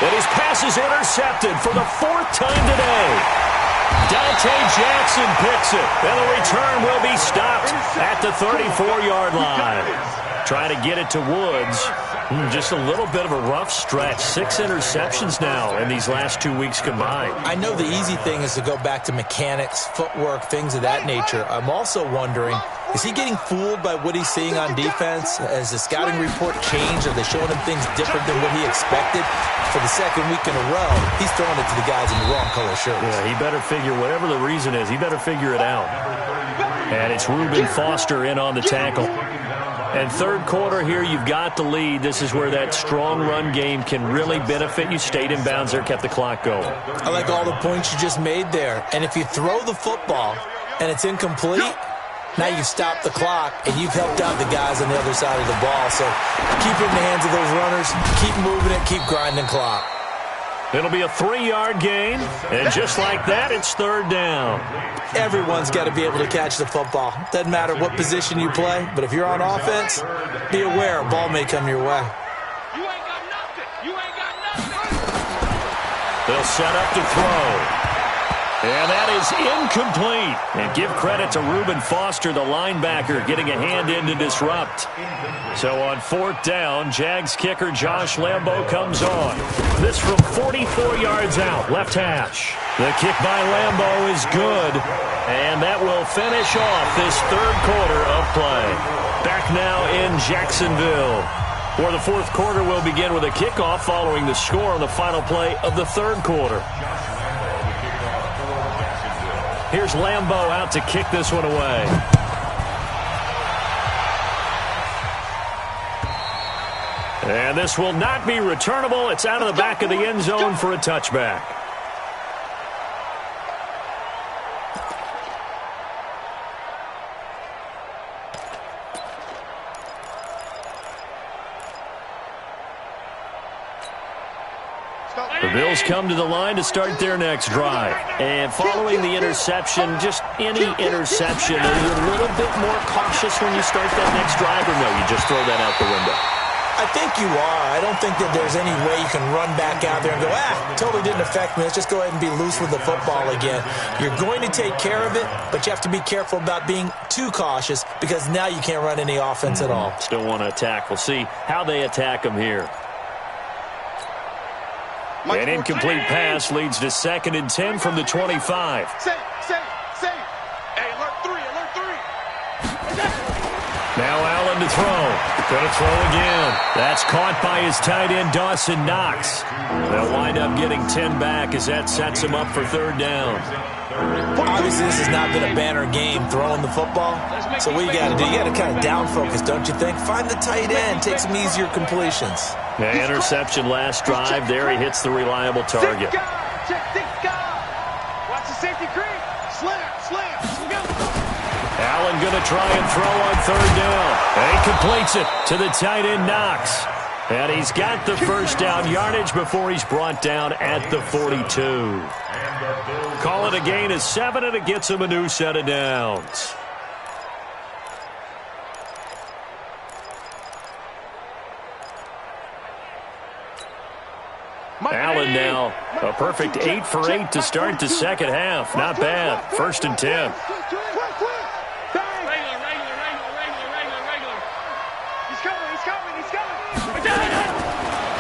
And his pass is intercepted for the 4th time today. Dante Jackson picks it. And the return will be stopped at the 34-yard line. Trying to get it to Woods. Just a little bit of a rough stretch. 6 interceptions now in these last 2 weeks combined. I know the easy thing is to go back to mechanics, footwork, things of that nature. I'm also wondering, is he getting fooled by what he's seeing on defense? Has the scouting report changed? Are they showing him things different than what he expected? For the 2nd week in a row, he's throwing it to the guys in the wrong color shirts. Yeah, he better figure, whatever the reason is, he better figure it out. And it's Reuben Foster in on the tackle. And 3rd quarter here, you've got the lead. This is where that strong run game can really benefit you. Stayed in bounds there, kept the clock going. I like all the points you just made there. And if you throw the football and it's incomplete, now you've stopped the clock and you've helped out the guys on the other side of the ball. So keep it in the hands of those runners. Keep moving it. Keep grinding clock. It'll be a 3-yard gain, and just like that, it's 3rd down. Everyone's got to be able to catch the football. Doesn't matter what position you play, but if you're on offense, be aware a ball may come your way. You ain't got nothing. You ain't got nothing. They'll set up to throw. And that is incomplete. And give credit to Reuben Foster, the linebacker, getting a hand in to disrupt. So on 4th down, Jags kicker Josh Lambo comes on. This from 44 yards out, left hash. The kick by Lambo is good. And that will finish off this 3rd quarter of play. Back now in Jacksonville. For the 4th quarter, we'll begin with a kickoff following the score on the final play of the 3rd quarter. Here's Lambo out to kick this one away. And this will not be returnable. It's out of the back of the end zone for a touchback. The Bills come to the line to start their next drive. And following the interception, just any interception, are you a little bit more cautious when you start that next drive, or no, you just throw that out the window? I think you are. I don't think that there's any way you can run back out there and go, totally didn't affect me. Let's just go ahead and be loose with the football again. You're going to take care of it, but you have to be careful about being too cautious because now you can't run any offense at all. Still want to attack. We'll see how they attack them here. An incomplete pass leads to 2nd and 10 from the 25. Say. Hey, alert 3. Now Allen to throw. Going to throw again. That's caught by his tight end, Dawson Knox. They'll wind up getting 10 back as that sets him up for 3rd down. Obviously, this has not been a banner game throwing the football. So what you got to do, you got to kind of down focus, don't you think? Find the tight end, take some easier completions. The interception last drive. There he hits the reliable target. Watch the safety creep. Slam. Allen going to try and throw on 3rd down. And he completes it to the tight end, Knox. And he's got the first down yardage before he's brought down at the 42. Call it a gain of 7, and it gets him a new set of downs. Allen now a perfect 8 for 8 to start the 2nd half. Not bad. 1st and 10.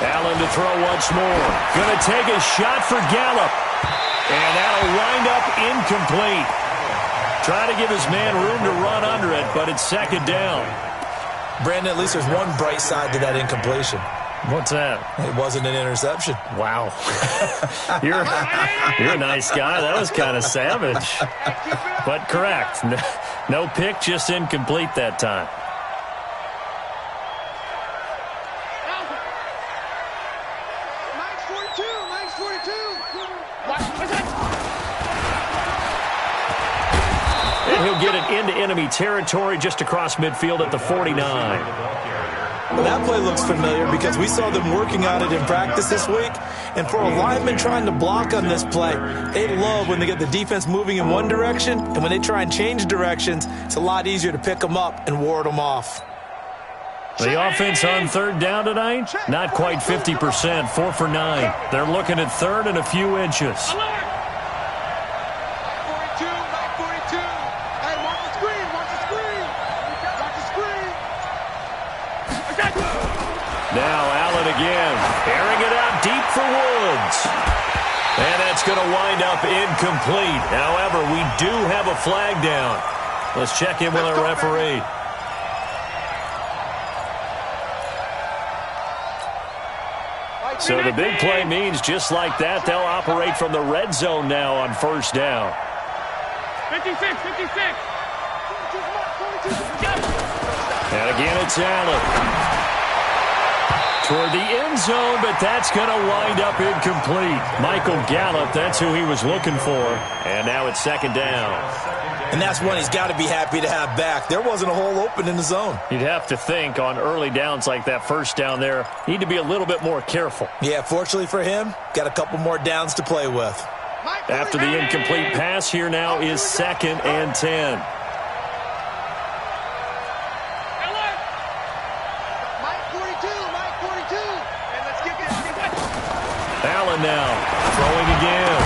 Allen to throw once more. Going to take a shot for Gallup. And that'll wind up incomplete. Trying to give his man room to run under it, but it's 2nd down. Brandon, at least there's one bright side to that incompletion. What's that? It wasn't an interception. Wow. You're a nice guy. That was kind of savage. But correct. No pick, just incomplete that time. And he'll get it into enemy territory just across midfield at the 49. Well, that play looks familiar because we saw them working on it in practice this week. And for a lineman trying to block on this play, they love when they get the defense moving in one direction. And when they try and change directions, it's a lot easier to pick them up and ward them off. The offense on 3rd down tonight, not quite 50%, 4 for 9. They're looking at 3rd and a few inches. Now Allen again, airing it out deep for Woods. And that's going to wind up incomplete. However, we do have a flag down. Let's check in with our referee. So the big play means just like that, they'll operate from the red zone now on 1st down. 56. And again, it's Allen. Toward the end zone, but that's going to wind up incomplete. Michael Gallup, that's who he was looking for. And now it's 2nd down. And that's one he's got to be happy to have back. There wasn't a hole open in the zone. You'd have to think on early downs like that 1st down there, need to be a little bit more careful. Yeah, fortunately for him, got a couple more downs to play with. After the incomplete pass, here now is 2nd and 10. Allen now throwing again.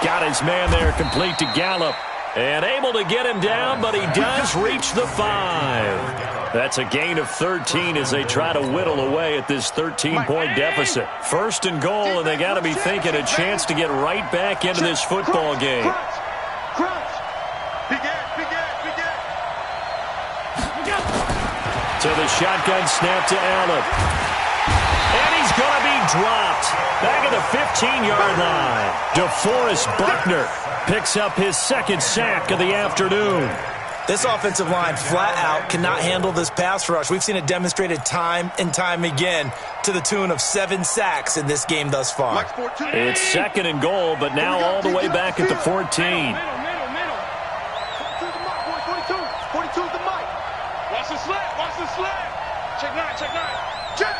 Got his man there complete to Gallup. And able to get him down, but he does reach the 5. That's a gain of 13 as they try to whittle away at this 13-point deficit. First and goal, and they got to be thinking a chance to get right back into this football game. To the shotgun snap to Allen. And he's going to be dropped back at the 15-yard line. DeForest Buckner picks up his second sack of the afternoon. This offensive line flat out cannot handle this pass rush. We've seen it demonstrated time and time again to the tune of 7 sacks in this game thus far. It's second and goal, but now all the way back at the 14. 42 is the mic. Watch the slant. Watch the slant. Check 9. Check 9. Check.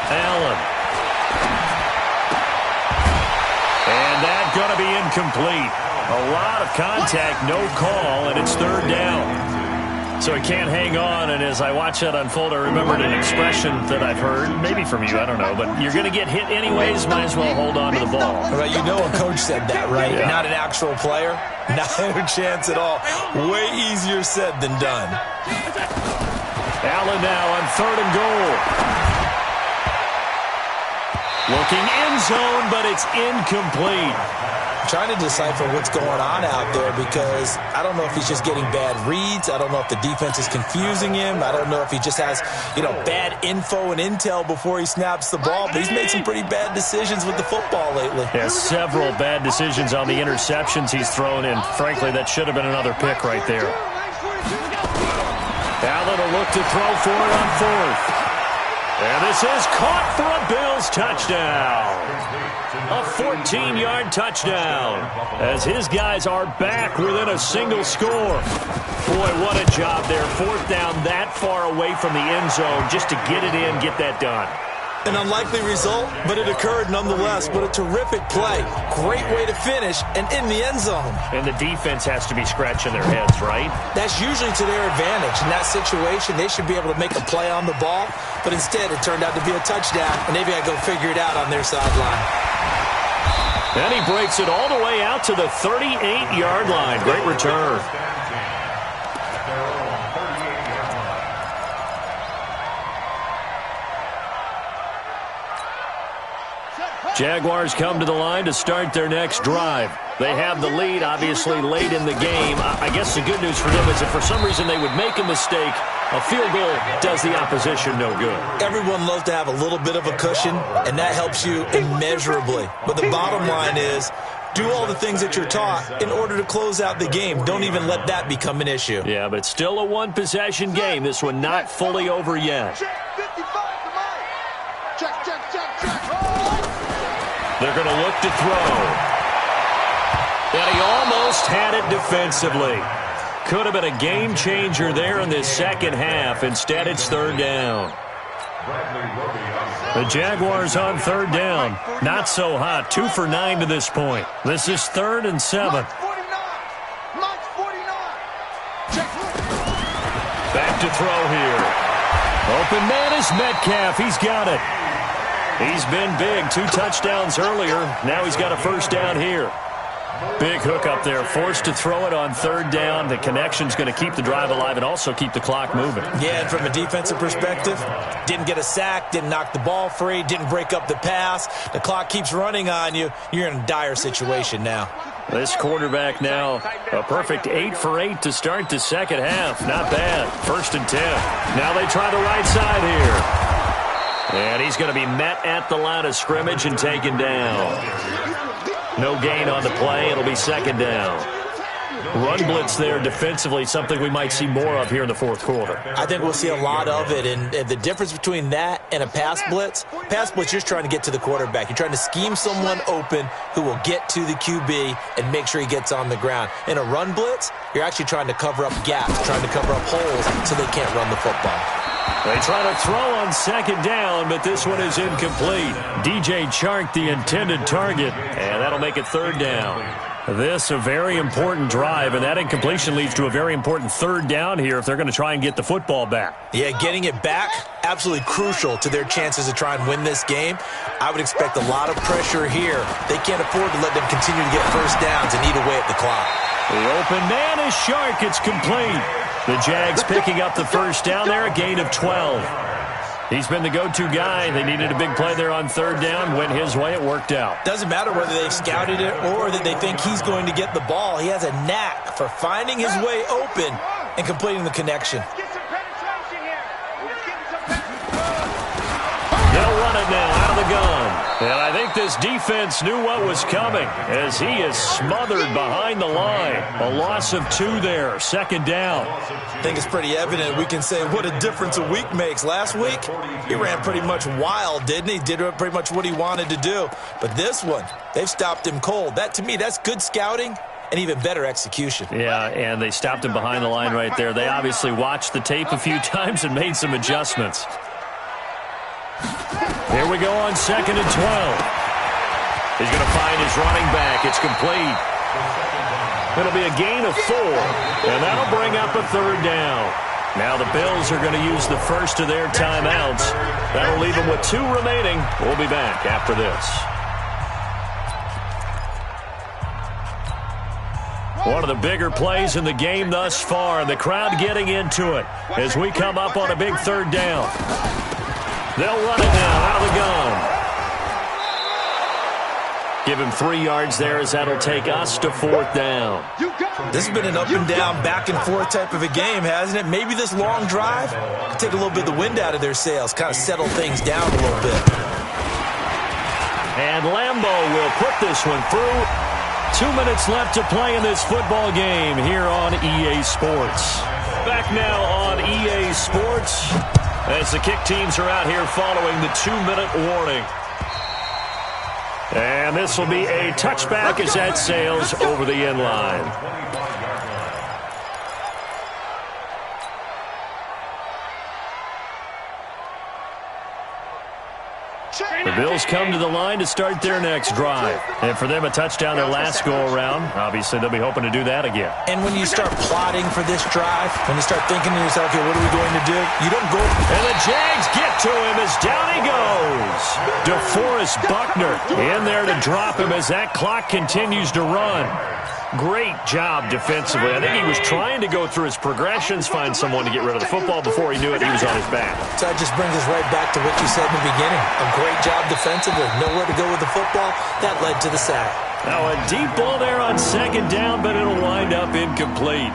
Allen. And that's going to be incomplete. A lot of contact, no call, and it's third down. So he can't hang on, and as I watch that unfold, I remembered an expression that I've heard, maybe from you, I don't know, but you're going to get hit anyways, might as well hold on to the ball. Right, you know a coach said that, right? Yeah. Not an actual player. Not a chance at all. Way easier said than done. Allen now on third and goal. Looking end zone, but it's incomplete. Trying to decipher what's going on out there because I don't know if he's just getting bad reads. I don't know if the defense is confusing him. I don't know if he just has, bad info and intel before he snaps the ball. But he's made some pretty bad decisions with the football lately. Yeah, several bad decisions on the interceptions he's thrown, and frankly, that should have been another pick right there. Allen will look to throw for it on fourth. And this is caught for a Bills touchdown. A 14-yard touchdown as his guys are back within a single score. Boy, what a job there. Fourth down that far away from the end zone just to get it in, get that done. An unlikely result, but it occurred nonetheless. But a terrific play. Great way to finish and in the end zone. And the defense has to be scratching their heads, right? That's usually to their advantage. In that situation, they should be able to make a play on the ball. But instead, it turned out to be a touchdown. And they've got to go figure it out on their sideline. And he breaks it all the way out to the 38-yard line. Great return. Jaguars come to the line to start their next drive. They have the lead, obviously, late in the game. I guess the good news for them is if for some reason they would make a mistake, a field goal does the opposition no good. Everyone loves to have a little bit of a cushion, and that helps you immeasurably. But the bottom line is, do all the things that you're taught in order to close out the game. Don't even let that become an issue. Yeah, but still a one-possession game. This one not fully over yet. They're going to look to throw. And he almost had it defensively. Could have been a game changer there in this second half. Instead, it's third down. The Jaguars on third down. Not so hot. 2 for 9 to this point. This is 3rd and 7. Back to throw here. Open man is Metcalf. He's got it. He's been big. 2 touchdowns earlier. Now he's got a first down here. Big hook up there. Forced to throw it on third down. The connection's going to keep the drive alive and also keep the clock moving. Yeah, and from a defensive perspective, didn't get a sack, didn't knock the ball free, didn't break up the pass. The clock keeps running on you. You're in a dire situation now. This quarterback now, a perfect 8 for 8 to start the second half. Not bad. 1st and 10. Now they try the right side here. And he's going to be met at the line of scrimmage and taken down. No gain on the play. It'll be second down. Run blitz there defensively, something we might see more of here in the fourth quarter. I think we'll see a lot of it. And the difference between that and a pass blitz, you're just trying to get to the quarterback. You're trying to scheme someone open who will get to the QB and make sure he gets on the ground. In a run blitz, you're actually trying to cover up gaps, trying to cover up holes so they can't run the football. They try to throw on second down, but this one is incomplete. DJ Chark, the intended target, and that'll make it third down. This a very important drive, and that incompletion leads to a very important third down here if they're going to try and get the football back. Yeah, getting it back, absolutely crucial to their chances to try and win this game. I would expect a lot of pressure here. They can't afford to let them continue to get first downs and eat away at the clock. The open man is Shark. It's complete. The Jags picking up the first down there, a gain of 12. He's been the go-to guy. They needed a big play there on third down. Went his way. It worked out. Doesn't matter whether they've scouted it or that they think he's going to get the ball. He has a knack for finding his way open and completing the connection. They'll run it now out of the gun. And I think this defense knew what was coming as he is smothered behind the line. A loss of 2 there. Second down. I think it's pretty evident. We can say what a difference a week makes. Last week, he ran pretty much wild, didn't he? Did pretty much what he wanted to do. But this one, they've stopped him cold. That, to me, that's good scouting and even better execution. Yeah, and they stopped him behind the line right there. They obviously watched the tape a few times and made some adjustments. Here we go on 2nd and 12. He's going to find his running back. It's complete. It'll be a gain of 4, and that'll bring up a third down. Now the Bills are going to use the first of their timeouts. That'll leave them with 2 remaining. We'll be back after this. One of the bigger plays in the game thus far, and the crowd getting into it as we come up on a big third down. They'll run it now out of the gun. Give him 3 yards there as that'll take us to 4th down. This has been an up and down, back and forth type of a game, hasn't it? Maybe this long drive could take a little bit of the wind out of their sails, kind of settle things down a little bit. And Lambeau will put this one through. 2 minutes left to play in this football game here on EA Sports. Back now on EA Sports as the kick teams are out here following the 2-minute warning. And this will be a touchback as that sails over the end line. The Bills come to the line to start their next drive. And for them, a touchdown their last go-around. Obviously, they'll be hoping to do that again. And when you start plotting for this drive, when you start thinking to yourself, okay, what are we going to do? You don't go. And the Jags get to him as down he goes. DeForest Buckner in there to drop him as that clock continues to run. Great job defensively. I think he was trying to go through his progressions, find someone to get rid of the football. Before he knew it, he was on his back. So that just brings us right back to what you said in the beginning. A great job defensively. Nowhere to go with the football. That led to the sack. Now a deep ball there on 2nd down, but it'll wind up incomplete.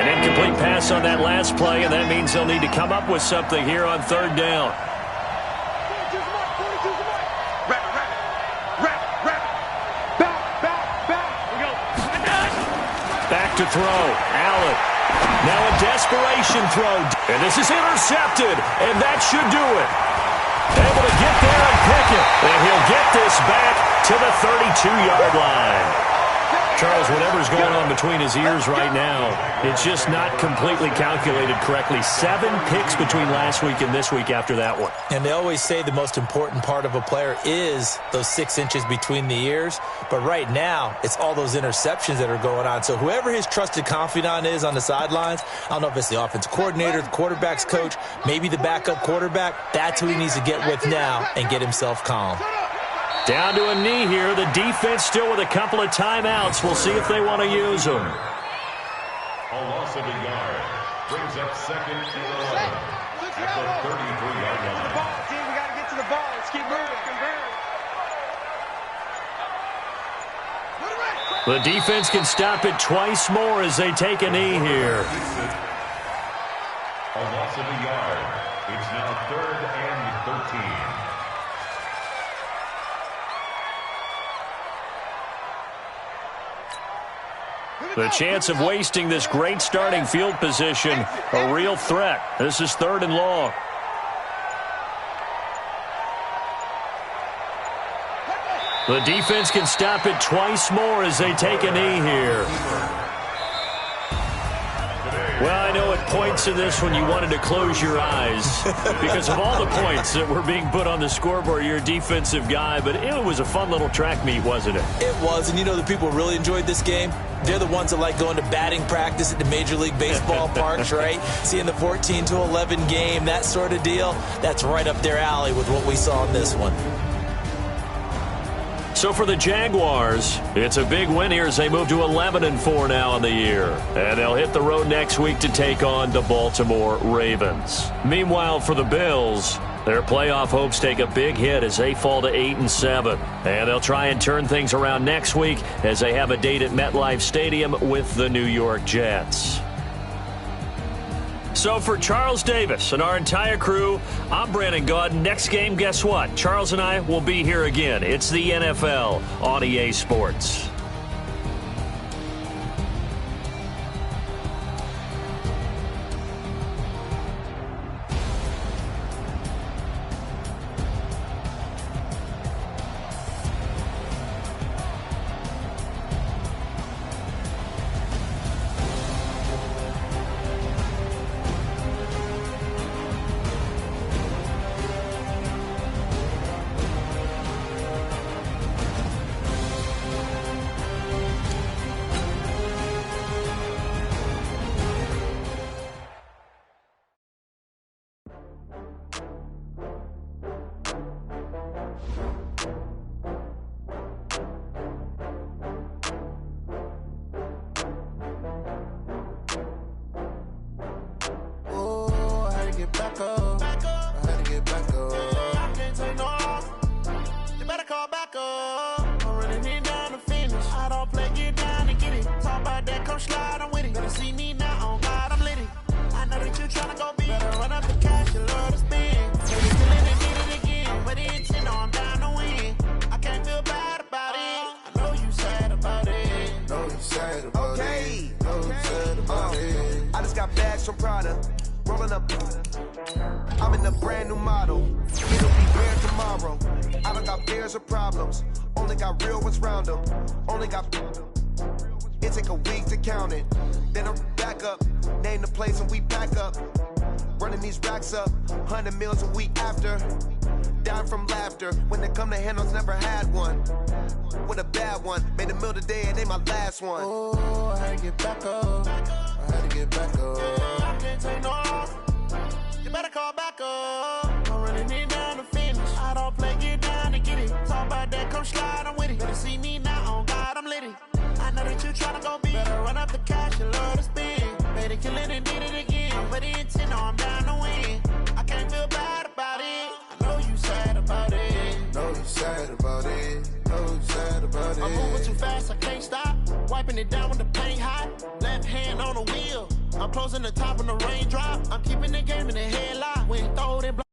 An incomplete pass on that last play, and that means they'll need to come up with something here on 3rd down. Back to throw. Allen. Now a desperation throw. And this is intercepted. And that should do it. Able to get there and pick it. And he'll get this back to the 32-yard line. Charles, whatever's going on between his ears right now, it's just not completely calculated correctly. 7 picks between last week and this week after that one. And they always say the most important part of a player is those 6 inches between the ears. But right now, it's all those interceptions that are going on. So whoever his trusted confidant is on the sidelines, I don't know if it's the offensive coordinator, the quarterback's coach, maybe the backup quarterback, that's who he needs to get with now and get himself calm. Down to a knee here. The defense still with a couple of timeouts. We'll see if they want to use them. A loss of a yard brings up 2nd and 11 at the 33-yard line. Team, we got to get to the ball. Let's keep moving. The defense can stop it twice more as they take a knee here. A loss of a yard. It's now 3rd and 13. The chance of wasting this great starting field position, a real threat. This is 3rd and long. The defense can stop it twice more as they take a knee here. Today Well, I know at points in this when you wanted to close your eyes because of all the points that were being put on the scoreboard. You're a defensive guy, but it was a fun little track meet, wasn't it? It was, and you know the people who really enjoyed this game? They're the ones that like going to batting practice at the Major League Baseball parks, right? Seeing the 14-11 game, that sort of deal. That's right up their alley with what we saw in this one. So for the Jaguars, it's a big win here as they move to 11-4 now on the year. And they'll hit the road next week to take on the Baltimore Ravens. Meanwhile, for the Bills, their playoff hopes take a big hit as they fall to 8-7. And they'll try and turn things around next week as they have a date at MetLife Stadium with the New York Jets. So for Charles Davis and our entire crew, I'm Brandon Gaudin. Next game, guess what? Charles and I will be here again. It's the NFL on EA Sports. I'm in a brand new model. It'll be rare tomorrow. I don't got fears or problems. Only got real ones round them. Only got. It take a week to count it. Then I'm back up. Name the place and we pack up. Running these racks up. 100 meals a week after. Dying from laughter. When they come to handles, never had one. With a bad one. Made a meal today and they my last one. Oh, I had to get back up. I had to get back up. I can't take no off. You better call back up. I'm running it down to finish. I don't play, get down to get it. Talk about that, come slide, I'm with it. Better see me now, on God, I'm litty. I know that you tryna go big. Better run up the cash, you love to spend. Better kill it and did it again. But the intent, no, I'm down to win. I can't feel bad about it. I know you sad about it. Know you sad about it. Know you sad about it. I'm moving too fast, I can't stop. Wiping it down when the paint hot. Left hand on the wheel. I'm closing the top when the raindrop. I'm keeping the game in the headlock. When throw it